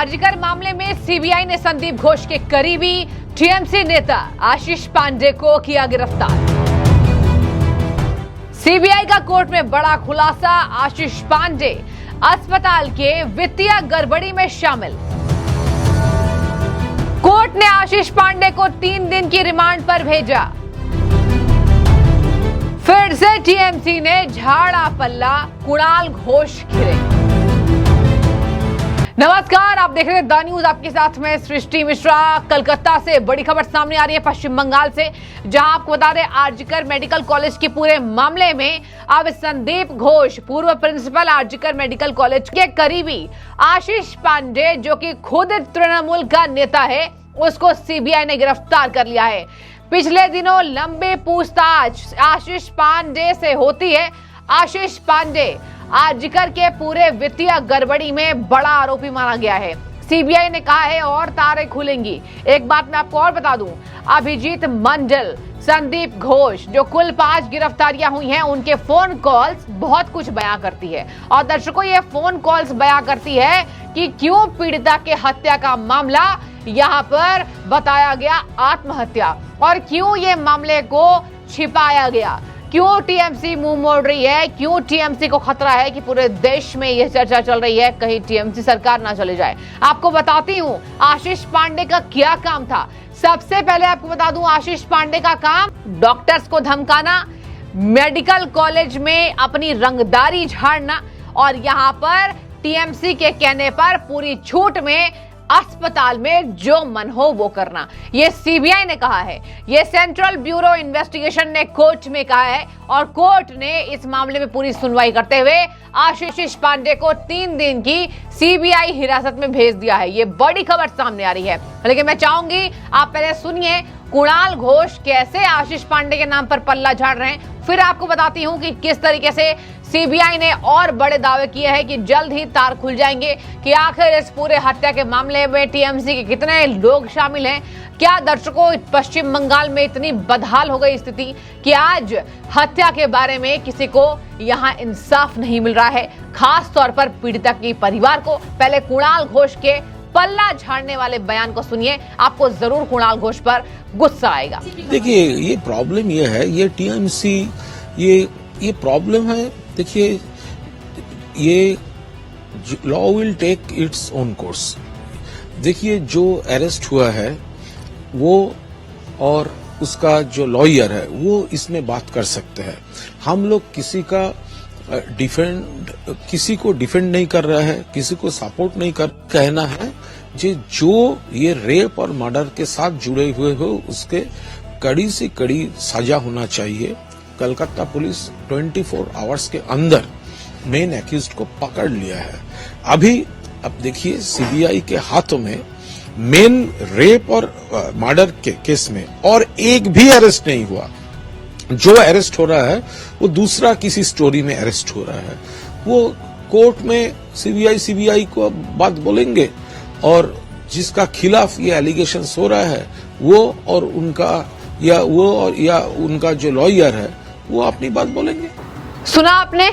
आरजीकर मामले में सीबीआई ने संदीप घोष के करीबी टीएमसी नेता आशीष पांडे को किया गिरफ्तार। सीबीआई का कोर्ट में बड़ा खुलासा, आशीष पांडे अस्पताल के वित्तीय गड़बड़ी में शामिल। कोर्ट ने आशीष पांडे को 3 दिन की रिमांड पर भेजा। फिर से टीएमसी ने झाड़ा पल्ला, कुणाल घोष घिरे। नमस्कार, आप देख रहे हैं द न्यूज, आपके साथ में सृष्टि मिश्रा। कलकत्ता से बड़ी खबर सामने आ रही है पश्चिम बंगाल से, जहां आपको बता दें आरजीकर मेडिकल कॉलेज के पूरे मामले में अब संदीप घोष, पूर्व प्रिंसिपल आरजीकर मेडिकल कॉलेज के करीबी आशीष पांडे, जो कि खुद तृणमूल का नेता है, उसको सीबीआई ने गिरफ्तार कर लिया है। पिछले दिनों लंबी पूछताछ आशीष पांडे से होती है। आशीष पांडे आरजीकर के पूरे वित्तीय गड़बड़ी में बड़ा आरोपी माना गया है। सीबीआई ने कहा है और तारे खुलेंगी। एक बात मैं आपको और बता दूं, अभिजीत मंडल, संदीप घोष, जो कुल 5 गिरफ्तारियां हुई हैं, उनके फोन कॉल्स बहुत कुछ बयां करती है। और दर्शकों, ये फोन कॉल्स बयां करती है कि क्यों पीड़िता के हत्या का मामला यहाँ पर बताया गया आत्महत्या, और क्यों ये मामले को छिपाया गया, क्यों टीएमसी मुंह मोड़ रही है, क्यों टीएमसी को खतरा है कि पूरे देश में यह चर्चा चल रही है कहीं टीएमसी सरकार ना चले जाए। आपको बताती हूँ आशीष पांडे का क्या काम था। सबसे पहले आपको बता दूं, आशीष पांडे का काम डॉक्टर्स को धमकाना, मेडिकल कॉलेज में अपनी रंगदारी झाड़ना, और यहाँ पर टीएमसी के कहने पर पूरी छूट में अस्पताल में जो मन हो वो करना। ये सीबीआई ने कहा है, ये सेंट्रल ब्यूरो इन्वेस्टिगेशन ने कोर्ट में कहा है, और कोर्ट ने इस मामले में पूरी सुनवाई करते हुए आशीष पांडे को 3 दिन की सीबीआई हिरासत में भेज दिया है। ये बड़ी खबर सामने आ रही है, लेकिन मैं चाहूंगी आप पहले सुनिए कुणाल घोष कैसे आशीष पांडे के नाम पर पल्ला झाड़ रहे हैं, फिर आपको बताती हूं कि किस तरीके से सीबीआई ने और बड़े दावे किए हैं कि जल्द ही तार खुल जाएंगे कि आखिर इस पूरे हत्या के मामले में टीएमसी के कितने लोग शामिल हैं। क्या दर्शकों, पश्चिम बंगाल में इतनी बदहाल हो गई स्थिति कि आज हत्या के बारे में किसी को यहां इंसाफ नहीं मिल रहा है, खास तौर पर पीड़िता के परिवार को। पहले कुणाल घोष के पल्ला झाड़ने वाले बयान को सुनिए, आपको जरूर कुणाल घोष पर गुस्सा आएगा। देखिए, ये प्रॉब्लम ये है, ये टीएमसी, ये प्रॉब्लम है। देखिए, ये law will take its own course. देखिए, जो अरेस्ट हुआ है वो और उसका जो लॉयर है वो इसमें बात कर सकते हैं। हम लोग किसी को डिफेंड नहीं कर रहा है, किसी को सपोर्ट नहीं कर, कहना है जो ये रेप और मर्डर के साथ जुड़े हुए हो उसके कड़ी से कड़ी सजा होना चाहिए। कलकत्ता पुलिस 24 आवर्स के अंदर मेन एक्यूज्ड को पकड़ लिया है। अब देखिए, सीबीआई के हाथों में मेन रेप और मर्डर के केस में और एक भी अरेस्ट नहीं हुआ। जो अरेस्ट हो रहा है वो दूसरा किसी स्टोरी में अरेस्ट हो रहा है। वो कोर्ट में सीबीआई को बात बोलेंगे, और जिसका खिलाफ ये एलिगेशंस हो रहा है वो और उनका जो लॉयर है वो अपनी बात बोलेंगे। सुना आपने,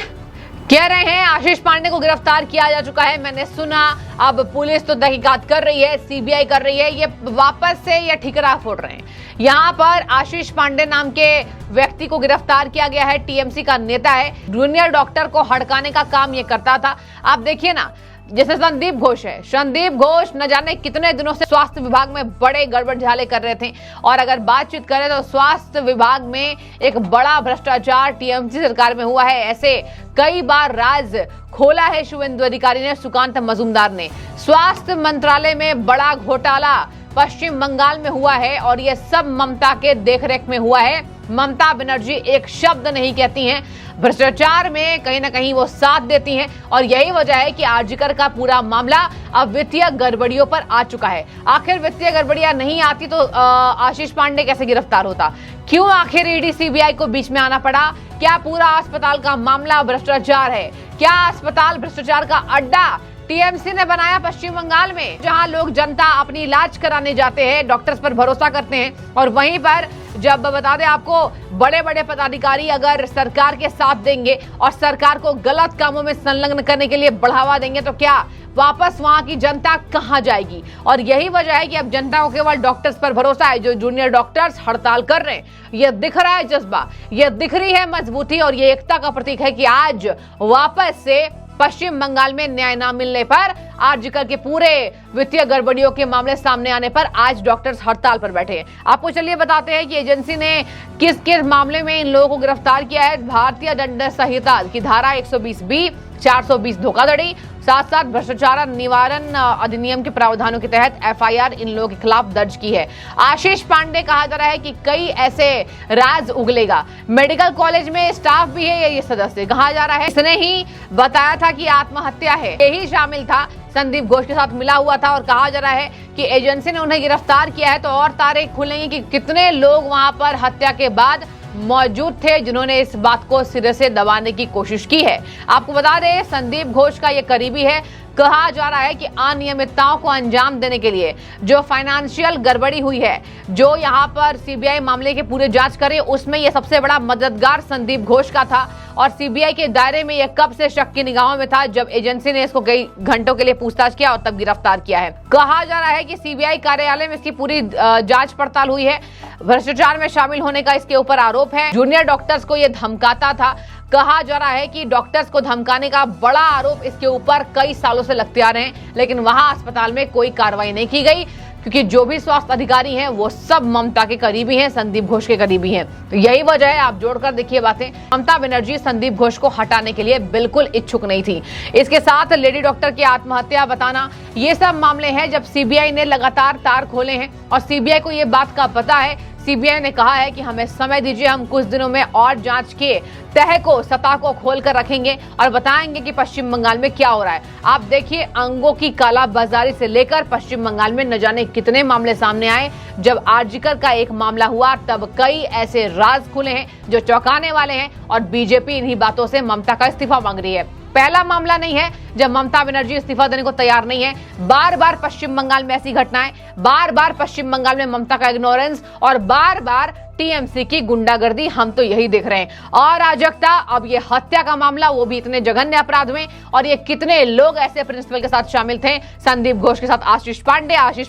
कह रहे हैं आशीष पांडे को गिरफ्तार किया जा चुका है। मैंने सुना, अब पुलिस तो तहकीकात कर रही है, सीबीआई कर रही है, ये वापस से ये ठिकरा फोड़ रहे हैं। यहाँ पर आशीष पांडे नाम के व्यक्ति को गिरफ्तार किया गया है, टीएमसी का नेता है, जूनियर डॉक्टर को हड़काने का काम ये करता था। आप देखिए ना, जैसे संदीप घोष है, संदीप घोष न जाने कितने दिनों से स्वास्थ्य विभाग में बड़े गड़बड़ झाले कर रहे थे, और अगर बातचीत करें तो स्वास्थ्य विभाग में एक बड़ा भ्रष्टाचार टीएमसी सरकार में हुआ है। ऐसे कई बार राज खोला है शुभेंदु अधिकारी ने, सुकांत मजूमदार ने। स्वास्थ्य मंत्रालय में बड़ा घोटाला पश्चिम बंगाल में हुआ है, और यह सब ममता के देखरेख में हुआ है। ममता बनर्जी एक शब्द नहीं कहती हैं, भ्रष्टाचार में कहीं ना कहीं वो साथ देती हैं, और यही वजह है कि आरजीकर का पूरा मामला अब वित्तीय गड़बड़ियों पर आ चुका है। आखिर वित्तीय गड़बड़ियां नहीं आती तो आशीष पांडे कैसे गिरफ्तार होता? क्यों आखिर ईडी सीबीआई को बीच में आना पड़ा? क्या पूरा अस्पताल का मामला भ्रष्टाचार है? क्या अस्पताल भ्रष्टाचार का अड्डा टीएमसी ने बनाया पश्चिम बंगाल में, जहां लोग जनता अपनी इलाज कराने जाते हैं, डॉक्टर्स पर भरोसा करते हैं, और वहीं पर जब बता दें आपको, बड़े बड़े पदाधिकारी अगर सरकार के साथ देंगे और सरकार को गलत कामों में संलग्न करने के लिए बढ़ावा देंगे तो क्या वापस वहां की जनता कहां जाएगी। और यही वजह है कि अब जनता को केवल डॉक्टर्स पर भरोसा है। जो जूनियर डॉक्टर्स हड़ताल कर रहे हैं, यह दिख रहा है जज्बा, यह दिख रही है मजबूती, और ये एकता का प्रतीक है कि आज वापस से पश्चिम बंगाल में न्याय न मिलने पर, आजकल के पूरे वित्तीय गड़बड़ियों के मामले सामने आने पर आज डॉक्टर्स हड़ताल पर बैठे हैं। आपको चलिए बताते हैं कि एजेंसी ने किस किस मामले में इन लोगों को गिरफ्तार किया है। भारतीय दंड संहिता की धारा 120B, 420 धोखाधड़ी, साथ साथ भ्रष्टाचार निवारण अधिनियम के प्रावधानों के तहत FIR इन लोगों के खिलाफ दर्ज की है। आशीष पांडे कहा जा रहा है कि कई ऐसे राज उगलेगा। मेडिकल कॉलेज में स्टाफ भी है ये सदस्य, कहा जा रहा है इसने ही बताया था कि आत्महत्या है, यही शामिल था, संदीप घोष के साथ मिला हुआ था। और कहा जा रहा है कि एजेंसी ने उन्हें गिरफ्तार किया है तो और तारे खुलेंगे कि कितने लोग वहां पर हत्या के बाद मौजूद थे जिन्होंने इस बात को सिरे से दबाने की कोशिश की है। आपको बता दें, संदीप घोष का ये करीबी है। कहा जा रहा है कि अनियमितताओं को अंजाम देने के लिए जो फाइनेंशियल गड़बड़ी हुई है, जो यहाँ पर CBI मामले के पूरे जांच करे, उसमें ये सबसे बड़ा मददगार संदीप घोष का था। और CBI के दायरे में यह कब से शक की निगाहों में था, जब एजेंसी ने इसको कई घंटों के लिए पूछताछ किया और तब गिरफ्तार किया है। कहा जा रहा है कि CBI कार्यालय में इसकी पूरी जांच पड़ताल हुई है। भ्रष्टाचार में शामिल होने का इसके ऊपर आरोप है। जूनियर डॉक्टर्स को यह धमकाता था। कहा जा रहा है कि डॉक्टर्स को धमकाने का बड़ा आरोप इसके ऊपर कई सालों से लगते आ रहे हैं, लेकिन वहां अस्पताल में कोई कार्रवाई नहीं की गई, क्योंकि जो भी स्वास्थ्य अधिकारी हैं वो सब ममता के करीबी हैं, संदीप घोष के करीबी हैं। तो यही वजह है, आप जोड़कर देखिए बातें। ममता बनर्जी संदीप घोष को हटाने के लिए बिल्कुल इच्छुक नहीं थी। इसके साथ लेडी डॉक्टर की आत्महत्या बताना, ये सब मामले हैं जब CBI ने लगातार तार खोले हैं और CBI को ये बात का पता है। CBI ने कहा है कि हमें समय दीजिए, हम कुछ दिनों में और जांच के तह को, सतह को खोल कर रखेंगे और बताएंगे कि पश्चिम बंगाल में क्या हो रहा है। आप देखिए, अंगों की कालाबाजारी से लेकर पश्चिम बंगाल में न जाने कितने मामले सामने आए। जब आरजीकर का एक मामला हुआ तब कई ऐसे राज खुले हैं जो चौंकाने वाले हैं, और बीजेपी इन्हीं बातों से ममता का इस्तीफा मांग रही है। पहला मामला नहीं है जब ममता बनर्जी इस्तीफा देने को तैयार नहीं है। बार बार पश्चिम बंगाल में ऐसी घटनाएं, बार बार पश्चिम बंगाल में ममता का इग्नोरेंस और बार बार TMC की गुंडागर्दी, हम तो यही देख रहे हैं। और अराजकता, अब ये हत्या का मामला, वो भी इतने जघन्य अपराध में, और ये कितने लोग ऐसे प्रिंसिपल के साथ शामिल थे। संदीप घोष के साथ आशीष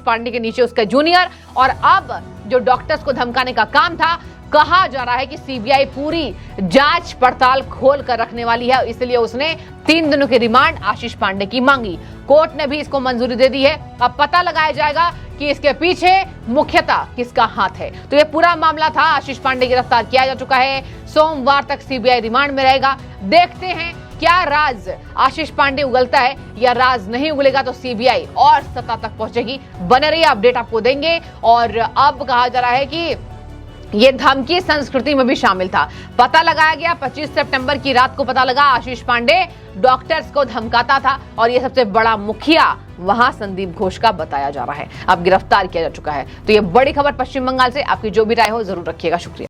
पांडे के नीचे उसके जूनियर, और अब जो डॉक्टर्स को धमकाने का काम था, कहा जा रहा है कि CBI पूरी जांच पड़ताल खोल कर रखने वाली है, इसलिए उसने 3 दिनों की रिमांड आशीष पांडे की मांगी। कोर्ट ने भी इसको मंजूरी दे दी है। अब पता लगाया जाएगा कि इसके पीछे मुख्यतः किसका हाथ है। तो ये पूरा मामला था। आशीष पांडे गिरफ्तार किया जा चुका है। सोमवार तक CBI रिमांड में रहेगा। देखते हैं क्या राज आशीष पांडे उगलता है या राज नहीं उगलेगा, तो CBI और सत्ता तक पहुंचेगी। बने रहिए, अपडेट आपको देंगे। और अब कहा जा रहा है कि ये धमकी संस्कृति में भी शामिल था। पता लगाया गया 25 सितंबर की रात को पता लगा आशीष पांडे डॉक्टर्स को धमकाता था, और ये सबसे बड़ा मुखिया वहां संदीप घोष का बताया जा रहा है। अब गिरफ्तार किया जा चुका है। तो ये बड़ी खबर पश्चिम बंगाल से। आपकी जो भी राय हो जरूर रखिएगा। शुक्रिया।